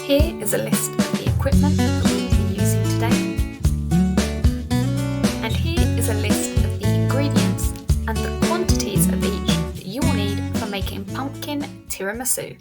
Here is a list of the equipment that we will be using today. And here is a list of the ingredients and the quantities of each that you will need for making pumpkin tiramisu.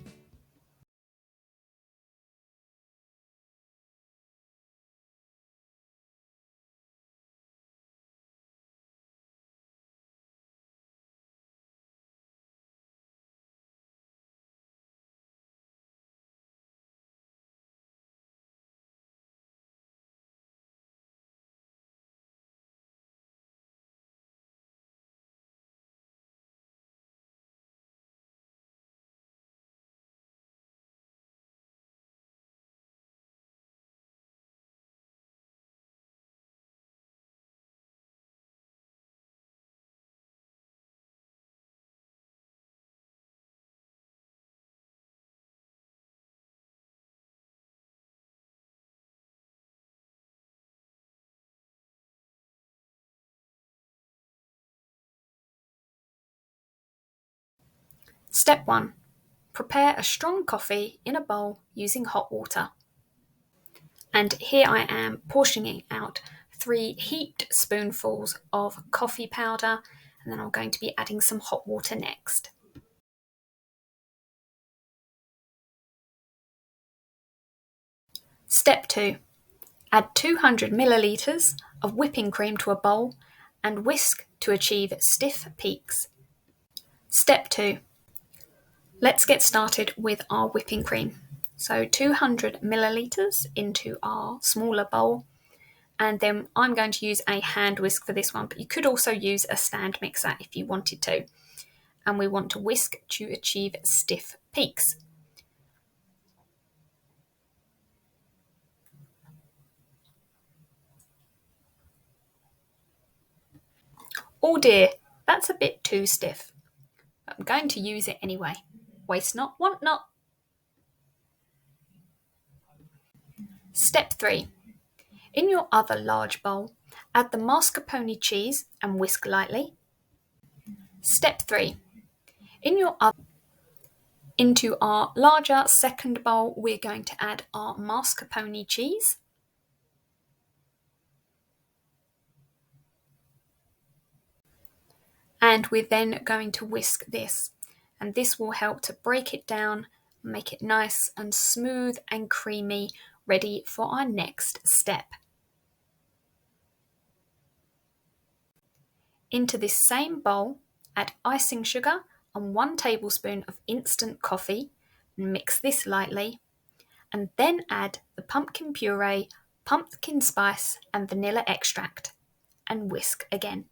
Step 1. Prepare a strong coffee in a bowl using hot water. And here I am portioning out 3 heaped spoonfuls of coffee powder, and then I'm going to be adding some hot water next. Step 2. Add 200 millilitres of whipping cream to a bowl and whisk to achieve stiff peaks. Step 2. Let's get started with our whipping cream. So 200 millilitres into our smaller bowl, and then I'm going to use a hand whisk for this one, but you could also use a stand mixer if you wanted to. And we want to whisk to achieve stiff peaks. Oh dear, that's a bit too stiff. I'm going to use it anyway. Waste not, want not. Step 3. In your other large bowl, add the mascarpone cheese and whisk lightly. Step 3. Into our larger second bowl, we're going to add our mascarpone cheese. And we're then going to whisk this. And this will help to break it down, make it nice and smooth and creamy, ready for our next step. Into this same bowl, add icing sugar and 1 tablespoon of instant coffee, and mix this lightly, and then add the pumpkin puree, pumpkin spice and vanilla extract, and whisk again.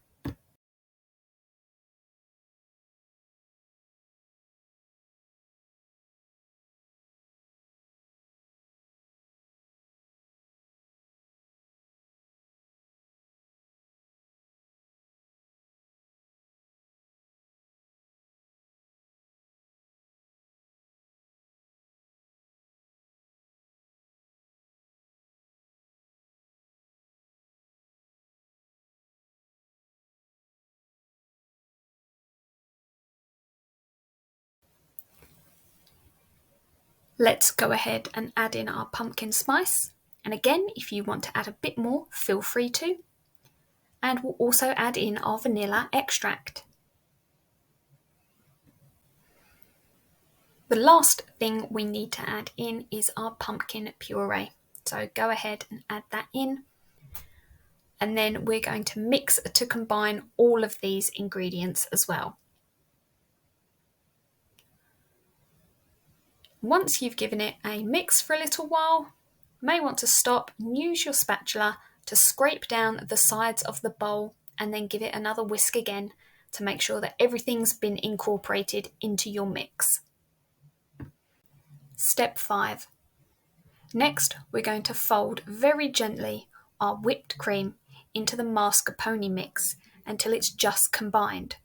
Let's go ahead and add in our pumpkin spice. And again, if you want to add a bit more, feel free to. And we'll also add in our vanilla extract. The last thing we need to add in is our pumpkin puree. So go ahead and add that in. And then we're going to mix to combine all of these ingredients as well. Once you've given it a mix for a little while, you may want to stop and use your spatula to scrape down the sides of the bowl and then give it another whisk again to make sure that everything's been incorporated into your mix. Step 5. Next, we're going to fold very gently our whipped cream into the mascarpone mix until it's just combined.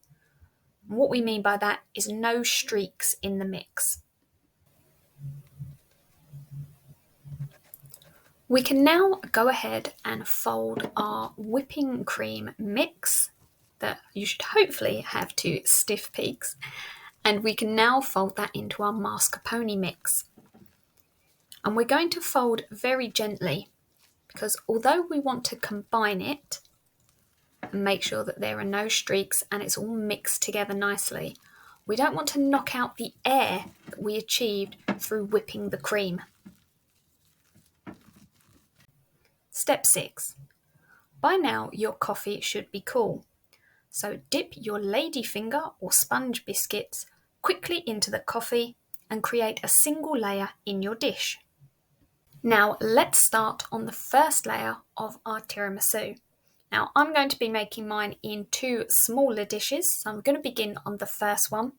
What we mean by that is no streaks in the mix. We can now go ahead and fold our whipping cream mix that you should hopefully have 2 stiff peaks, and we can now fold that into our mascarpone mix. And we're going to fold very gently because although we want to combine it and make sure that there are no streaks and it's all mixed together nicely, we don't want to knock out the air that we achieved through whipping the cream. Step 6. By now your coffee should be cool. So dip your ladyfinger or sponge biscuits quickly into the coffee and create a single layer in your dish. Now let's start on the first layer of our tiramisu. Now I'm going to be making mine in 2 smaller dishes, so I'm going to begin on the first one.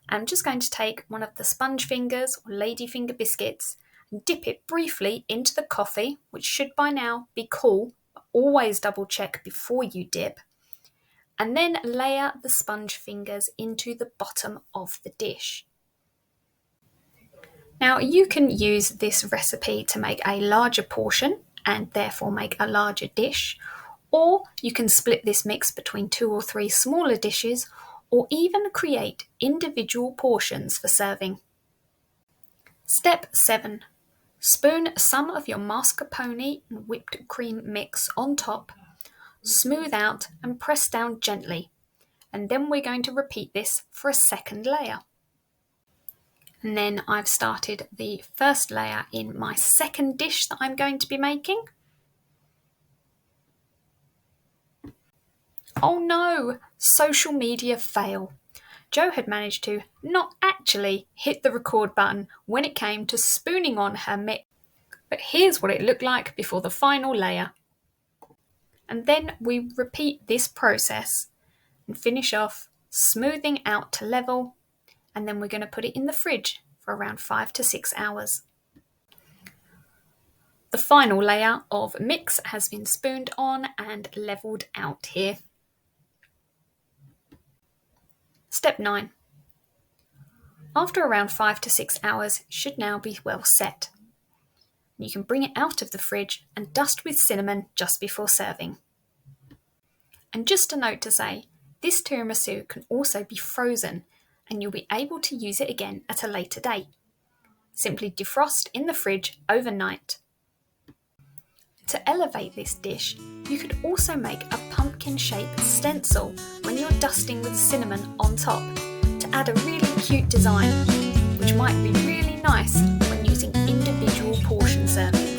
I'm just going to take one of the sponge fingers or ladyfinger biscuits and dip it briefly into the coffee, which should by now be cool, but always double check before you dip, and then layer the sponge fingers into the bottom of the dish. Now you can use this recipe to make a larger portion and therefore make a larger dish, or you can split this mix between 2 or 3 smaller dishes, or even create individual portions for serving. Step 7. Spoon some of your mascarpone and whipped cream mix on top, smooth out and press down gently, and then we're going to repeat this for a second layer. And then I've started the first layer in my second dish that I'm going to be making. Oh no! Social media fail. Jo had managed to not actually hit the record button when it came to spooning on her mix. But here's what it looked like before the final layer. And then we repeat this process and finish off smoothing out to level, and then we're going to put it in the fridge for around 5 to 6 hours. The final layer of mix has been spooned on and levelled out here. Step 9. After around 5 to 6 hours, it should now be well set. You can bring it out of the fridge and dust with cinnamon just before serving. And just a note to say, this tiramisu can also be frozen and you'll be able to use it again at a later date. Simply defrost in the fridge overnight. To elevate this dish, you could also make a pumpkin-shaped stencil when you're dusting with cinnamon on top to add a really cute design, which might be really nice when using individual portion serving.